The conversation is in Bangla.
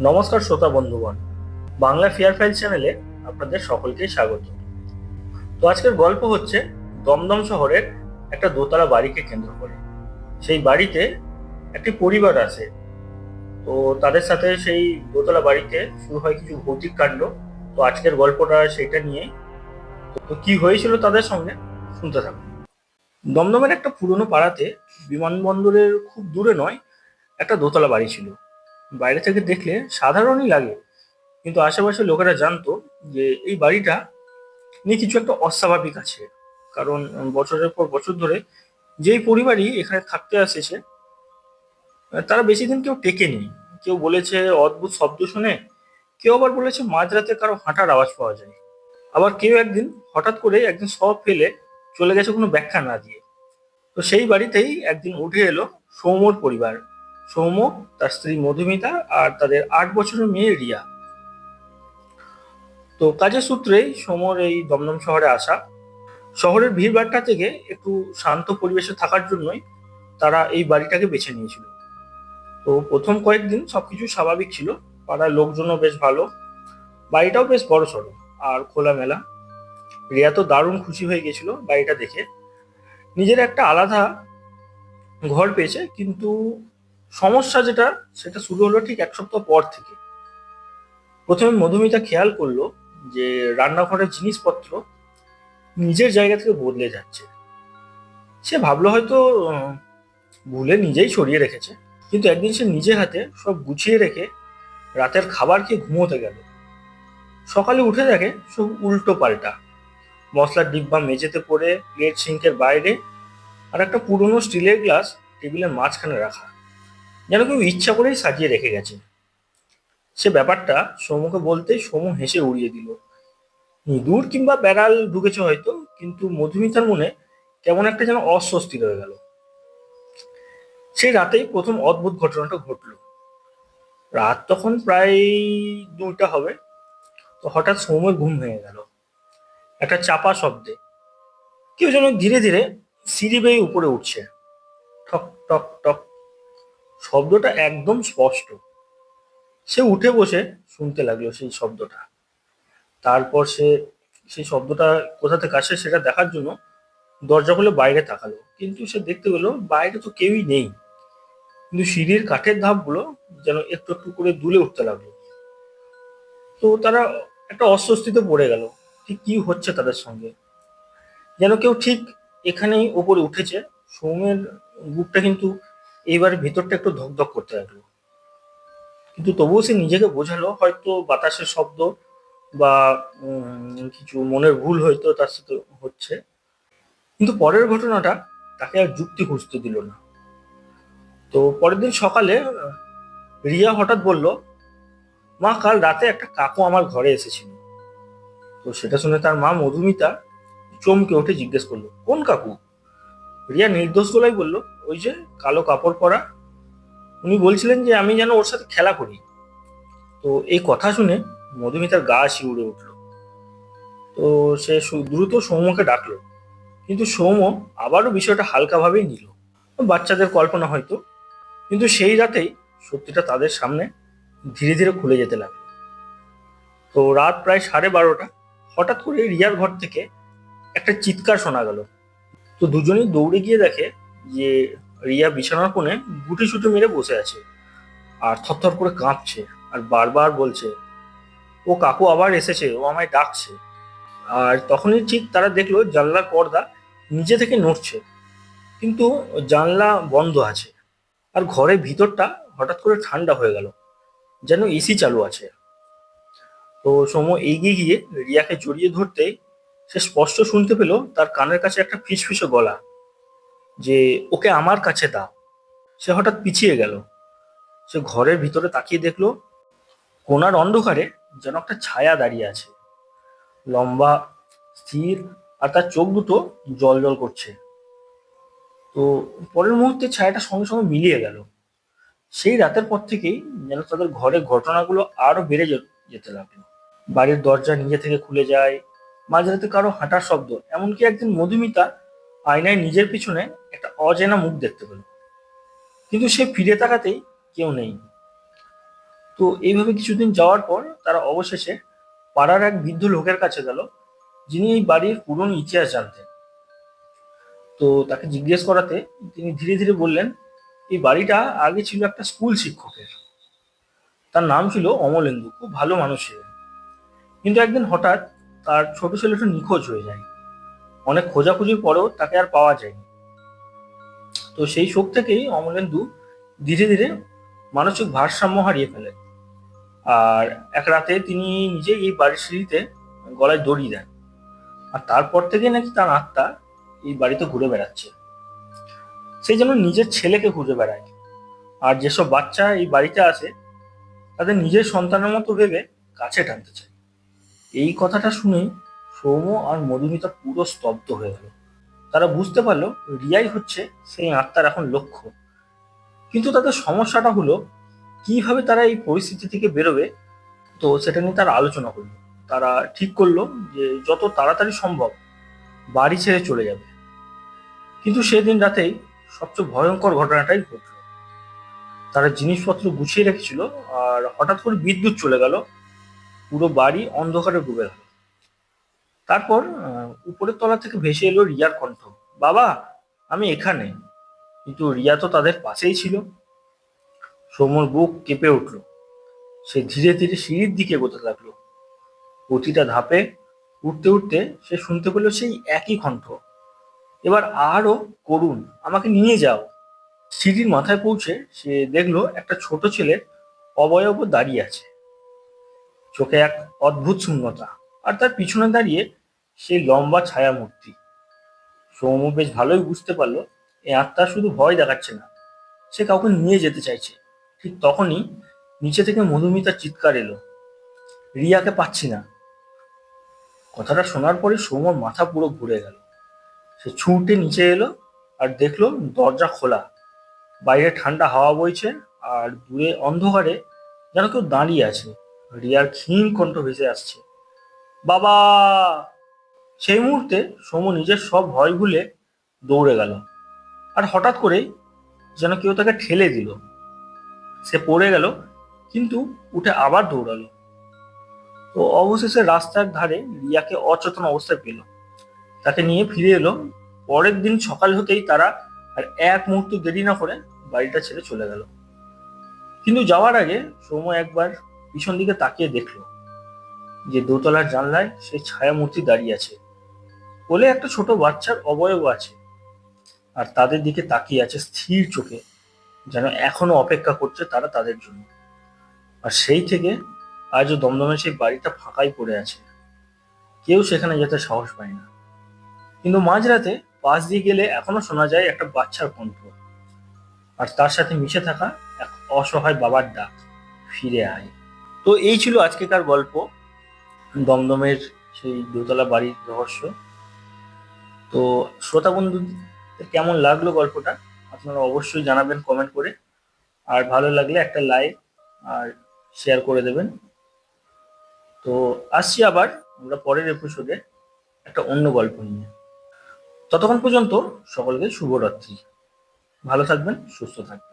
নমস্কার শ্রোতা বন্ধুগণ, বাংলা ফেয়ার ফাইল চ্যানেলে আপনাদের সকলকে স্বাগত। তো আজকের গল্প হচ্ছে দমদম শহরের একটা দোতলা বাড়িকে কেন্দ্র করে। সেই বাড়িতে একটি পরিবার আসে। তো তাদের সাথে সেই দোতলা বাড়িতে শুরু হয় কিছু ভৌতিক কাণ্ড। তো আজকের গল্পটা সেটা নিয়ে। তো কি হয়েছিল তাদের সঙ্গে, শুনতে থাকুন। দমদমের একটা পুরনো পাড়াতে, বিমানবন্দরের খুব দূরে নয়, একটা দোতলা বাড়ি ছিল। বাইরে থেকে দেখলে সাধারণই লাগে, কিন্তু আশেপাশের লোকেরা জানতো যে এই বাড়িটা নিয়ে কিছু একটা অস্বাভাবিক আছে। কারণ বছরের পর বছর ধরে যেই পরিবারই এখানে থাকতে আসেছে, তারা বেশি দিন কেউ টেকেনি। কেউ বলেছে অদ্ভুত শব্দ শুনে, কেউ আবার বলেছে মাঝরাতে কারো হাঁটার আওয়াজ পাওয়া যায়। আবার কেউ একদিন হঠাৎ করে একদিন সব ফেলে চলে গেছে কোনো ব্যাখ্যা না দিয়ে। তো সেই বাড়িতেই একদিন উঠে এলো সৌম্যর পরিবার। সৌম্য, তার স্ত্রী মধুমিতা আর তাদের 8 বছরের মেয়ে রিয়া। তো কাজের সূত্রেই সৌম্যর এই দমদম শহরে আসা। শহরের ভিড়ভাট্টা থেকে একটু শান্ত পরিবেশে থাকার জন্যই তারা এই বাড়িটাকে বেছে নিয়েছিল। তো প্রথম কয়েকদিন সবকিছু স্বাভাবিক ছিল। পাড়ার লোকজনও বেশ ভালো, বাড়িটাও বেশ বড়সড় আর খোলামেলা। রিয়া তো দারুণ খুশি হয়ে গেছিল বাড়িটা দেখে। নিজের একটা আলাদা ঘর পেয়েছে, কিন্তু সমস্যা যেটা, সেটা শুরু হলো ঠিক 1 সপ্তাহ পর থেকে। প্রথমে মধুমিতা খেয়াল করলো যে রান্নাঘরের জিনিসপত্র নিজের জায়গা থেকে বদলে যাচ্ছে। সে ভাবলো হয়তো ভুলে নিজেই সরিয়ে রেখেছে। কিন্তু একদিন সে নিজে হাতে সব গুছিয়ে রেখে রাতের খাবার খেয়ে ঘুমোতে গেল। সকালে উঠে দেখে সব উল্টো পাল্টা। মশলার ডিব্বা মেঝেতে পড়ে, প্লেট সিঙ্কের বাইরে, আর একটা পুরনো স্টিলের গ্লাস টেবিলের মাঝখানে রাখা, যেন কেউ ইচ্ছা করেই সাজিয়ে রেখে গেছে। সে ব্যাপারটা সৌমুকে বলতেই সৌমু হেসে উড়িয়ে দিল। ইঁদুর কিংবা বেড়াল ঢুকেছে হয়তো, কিন্তু মধুমিতার মনে কেমন একটা যেন অস্বস্তি রয়ে গেল। সেই রাতেই প্রথম অদ্ভুত ঘটনাটা ঘটলো। রাত তখন প্রায় 2টা হবে। তো হঠাৎ সৌম্যের ঘুম ভেঙে গেল একটা চাপা শব্দে। কেউ যেন ধীরে ধীরে সিঁড়ি বেয়ে উপরে উঠছে। ঠক টক টক, শব্দটা একদম স্পষ্ট। সে উঠে বসে শুনতে লাগলো সেই শব্দটা। তারপর সে সেই শব্দটা কোথা থেকে আসে সেটা দেখার জন্য দরজা খুলে বাইরে তাকালো, কিন্তু সে দেখতে পেলো বাইরে তো কেউই নেই। কিন্তু সিঁড়ির কাঠের ধাপগুলো যেন একটু একটু করে দুলে উঠতে লাগলো। তো তারা একটা অস্বস্তিতে পড়ে গেল। ঠিক কি হচ্ছে তাদের সঙ্গে, যেন কেউ ঠিক এখানেই ওপরে উঠেছে। সৌমের বুকটা কিন্তু এইবার ভেতরটা একটু ধকধক করতে লাগলো। কিন্তু তবুও সে নিজেকে বোঝালো হয়তো বাতাসের শব্দ বা কিছু মনের ভুল হয়তো তার সাথে হচ্ছে। কিন্তু পরের ঘটনাটা তাকে আর যুক্তি খুঁজতে দিল না। তো পরের দিন সকালে রিয়া হঠাৎ বলল, মা, কাল রাতে একটা কাকু আমার ঘরে এসেছিল। তো সেটা শুনে তার মা মধুমিতা চমকে উঠে জিজ্ঞেস করলো, কোন কাকু? রিয়া নির্দোষ গলায় বলল, ওই যে কালো কাপড় পরা। উনি বলছিলেন যে আমি যেন ওর সাথে খেলা করি। তো এই কথা শুনে মধুমিতার গা শিউরে উঠলো। তো সে দ্রুত সৌম্যকে ডাকলো, কিন্তু সৌম্য আবারও বিষয়টা হালকাভাবেই নিল। বাচ্চাদের কল্পনা হয়তো। কিন্তু সেই রাতেই সত্যিটা তাদের সামনে ধীরে ধীরে খুলে যেতে লাগলো। তো রাত প্রায় 12:30, হঠাৎ করে রিয়ার ঘর থেকে একটা চিৎকার শোনা গেল। তো দুজনেই দৌড়ে গিয়ে দেখে যে রিয়া বিছানার কোণে গুটিসুটি মেরে বসে আছে, আর থরথর করে কাঁপছে, আর বারবার বলছে, ও কাকু আবার এসেছে, ও আমায় ডাকছে। আর তখনই ঠিক তারা দেখলো জানলার পর্দা নিজে থেকে নড়ছে, কিন্তু জানলা বন্ধ আছে। আর ঘরের ভিতরটা হঠাৎ করে ঠান্ডা হয়ে গেল, যেন এসি চালু আছে। তো সৌম্য এগিয়ে গিয়ে রিয়াকে জড়িয়ে ধরতেই সে স্পষ্ট শুনতে পেল তার কানের কাছে একটা ফিসফিসে গলা, যে ওকে আমার কাছে দাও। সে হঠাৎ পিছিয়ে গেল। সে ঘরের ভিতরে তাকিয়ে দেখলো কোণার অন্ধকারে যেন একটা ছায়া দাঁড়িয়ে আছে, লম্বা, স্থির, আর তার চোখ দুটো জল জল করছে। তো পরের মুহূর্তে ছায়াটা সঙ্গে সঙ্গে মিলিয়ে গেল। সেই রাতের পর থেকেই যেন তাদের ঘরে ঘটনাগুলো আরো বেড়ে যেতে লাগলো। বাড়ির দরজা নিজে থেকে খুলে যায়, মাঝরাতে কারো হাঁটার শব্দ, এমনকি একদিন মধুমিতা আয়নায় নিজের পিছনে একটা অচেনা মুখ দেখতে পেল। কিন্তু সে ফিরে তাকাতেই কেউ নেই। তো এইভাবে কিছুদিন যাওয়ার পর তারা অবশেষে পাড়ার এক বৃদ্ধ লোকের কাছে গেল, যিনি এই বাড়ির পুরনো ইতিহাস জানতেন। তো তাকে জিজ্ঞেস করাতে তিনি ধীরে ধীরে বললেন, এই বাড়িটা আগে ছিল একটা স্কুল শিক্ষকের। তার নাম ছিল অমলেন্দু, খুব ভালো মানুষ ছিলেন। কিন্তু একদিন হঠাৎ তার ছোট ছেলেটা নিখোঁজ হয়ে যায়। অনেক খোঁজাখুঁজির পরেও তাকে আর পাওয়া যায়নি। তো সেই শোক থেকেই অমলেন্দু ধীরে ধীরে মানসিক ভারসাম্য হারিয়ে ফেলেন। আর এক রাতে তিনি নিজেই এই বাড়ির সিঁড়িতে গলায় দড়ি দেন। আর তারপর থেকে নাকি তার আত্মা এই বাড়িতে ঘুরে বেড়াচ্ছে। সেই যেন নিজের ছেলেকে খুঁজে বেড়ায়। আর যেসব বাচ্চা এই বাড়িতে আসে তাদের নিজের সন্তানের মতো ভেবে কাছে টানতে চায়। এই কথাটা শুনে সৌম্য আর মধুমিতা পুরো স্তব্ধ হয়ে গেল। তারা বুঝতে পারলো রিয়াই হচ্ছে সেই আত্মার এখন লক্ষ্য। কিন্তু তাদের সমস্যাটা হলো কিভাবে তারা এই পরিস্থিতি থেকে বেরোবে। তো সেটা নিয়ে তারা আলোচনা করলো। তারা ঠিক করলো যে যত তাড়াতাড়ি সম্ভব বাড়ি ছেড়ে চলে যাবে। কিন্তু সেদিন রাতেই সবচেয়ে ভয়ঙ্কর ঘটনাটাই ঘটলো। তারা জিনিসপত্র গুছিয়ে রেখেছিল, আর হঠাৎ করে বিদ্যুৎ চলে গেল। পুরো বাড়ি অন্ধকারে ডুবে গেল। তারপর উপরের তলা থেকে ভেসে এলো রিয়ার কণ্ঠ, বাবা, আমি এখানে। কিন্তু রিয়া তো তাদের পাশেই ছিল। সৌম্যর বুক কেঁপে উঠল। সে ধীরে ধীরে সিঁড়ির দিকে এগোতে লাগলো। প্রতিটা ধাপে উঠতে উঠতে সে শুনতে পেল সেই একই কণ্ঠ, এবার আরো করুন, আমাকে নিয়ে যাও। সিঁড়ির মাথায় পৌঁছে সে দেখলো একটা ছোট ছেলে অবয়ব দাঁড়িয়ে আছে, চোখে এক অদ্ভুত শূন্যতা। আর তার পিছনে দাঁড়িয়ে সেই লম্বা ছায়া মূর্তি। সৌম্য বেশ ভালোই বুঝতে পারলো এই আত্মা শুধু ভয় দেখাচ্ছে না, সে কাউকে নিয়ে যেতে চাইছে। ঠিক তখনই নিচে থেকে মধুমিতার চিৎকার এলো, রিয়াকে পাচ্ছি না। কথাটা শোনার পরে সৌম্যর মাথা পুরো ঘুরে গেল। সে ছুটে নিচে এলো আর দেখলো দরজা খোলা। বাইরে ঠান্ডা হাওয়া বইছে, আর দূরে অন্ধকারে যেন কেউ দাঁড়িয়ে আছে। রিয়ার ক্ষীণ কণ্ঠ ভেসে আসছে, বাবা। সেই মুহূর্তে সৌম্য নিজের সব ভয় ভুলে দৌড়ে গেল। আর হঠাৎ করেই যেন কেউ তাকে ঠেলে দিল। সে পড়ে গেল, কিন্তু উঠে আবার দৌড়ালো। তো অবশেষে রাস্তার ধারে রিয়াকে অচেতন অবস্থায় পেল। তাকে নিয়ে ফিরে এলো। পরের দিন সকাল হতেই তারা আর এক মুহূর্ত দেরি না করে বাড়িটা ছেড়ে চলে গেল। কিন্তু যাওয়ার আগে সৌম্য একবার পিছন দিকে তাকিয়ে দেখলো যে দোতলার জানলায় সেই ছায়া মূর্তি দাঁড়িয়ে আছে। কোলে একটা ছোট বাচ্চার অবয়ব আছে, আর তাদের দিকে তাকিয়ে আছে স্থির চোখে, যেন এখনো অপেক্ষা করছে তারা তাদের জন্য। আর সেই থেকে আজও দমদমে সেই বাড়িটা ফাঁকাই পড়ে আছে। কেউ সেখানে যেতে সাহস পায় না। কিন্তু মাঝরাতে পাশ দিয়ে গেলে এখনো শোনা যায় একটা বাচ্চার কণ্ঠ, আর তার সাথে মিশে থাকা এক অসহায় বাবার ডাক, ফিরে আয়। তো এই ছিল আজকেকার গল্প, দমদমের সেই দোতলা বাড়ির রহস্য। তো শ্রোতা বন্ধুদের কেমন লাগলো গল্পটা আপনারা অবশ্যই জানাবেন কমেন্ট করে। আর ভালো লাগলে একটা লাইক আর শেয়ার করে দেবেন। তো আসছি আবার আমরা পরের এপিসোডে একটা অন্য গল্প নিয়ে। ততক্ষণ পর্যন্ত সকলকে শুভরাত্রি। ভালো থাকবেন, সুস্থ থাকবেন।